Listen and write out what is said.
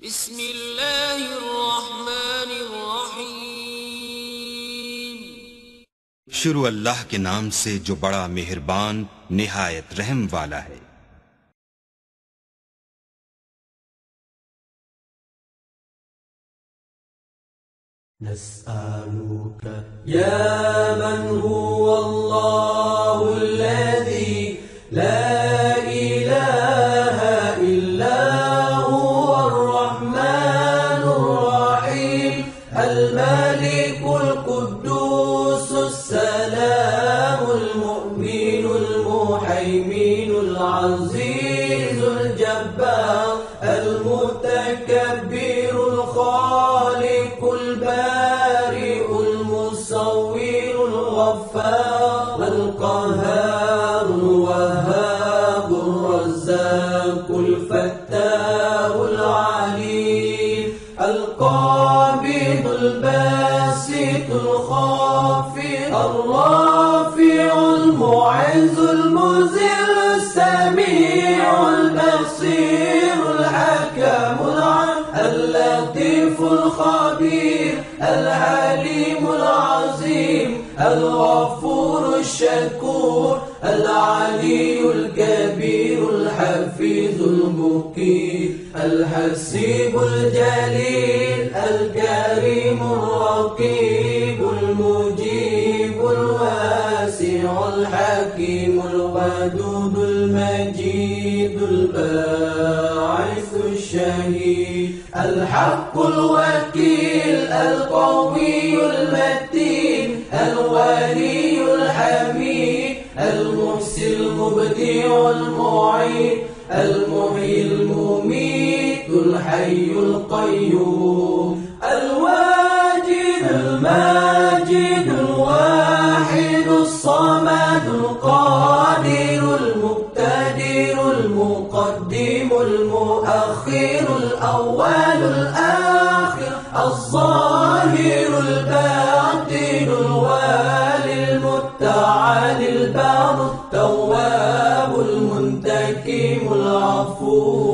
بسم الله الرحمن الرحیم। शुरू अल्लाह के नाम से जो बड़ा मेहरबान निहायत रहम वाला है। نسألك يا من هو الله الذي لا إله إلا هو الرحمن الرحيم الملك القدوس السلام المؤمن المهيمن العزيز الجبار المتكبر الخالق البارئ المصور الغفار القهار الوهاب الرزاق الفتاح العليم القابض الباسط الخافض الرافع المعز المذل السميع البصير الحكم اللطيف الخبير العليم العظيم الغفور الشكور العلي الكبير الحفيظ المقيت الحسيب الجليل الكريم الرقيب المجيب الواسع الحكيم الودود المجيد الباعث الشهيد الحق الوكيل القوي المتين الولي الحميد المحسن المبدع المعيد المحيي المميت الحي القيوم الواجد الماجد الواحد الصمد القادر المقتدر المقدم المؤخر الأول الآخر الظاهر الباطن الوالي المتعالي البار التواب المنتقم العفو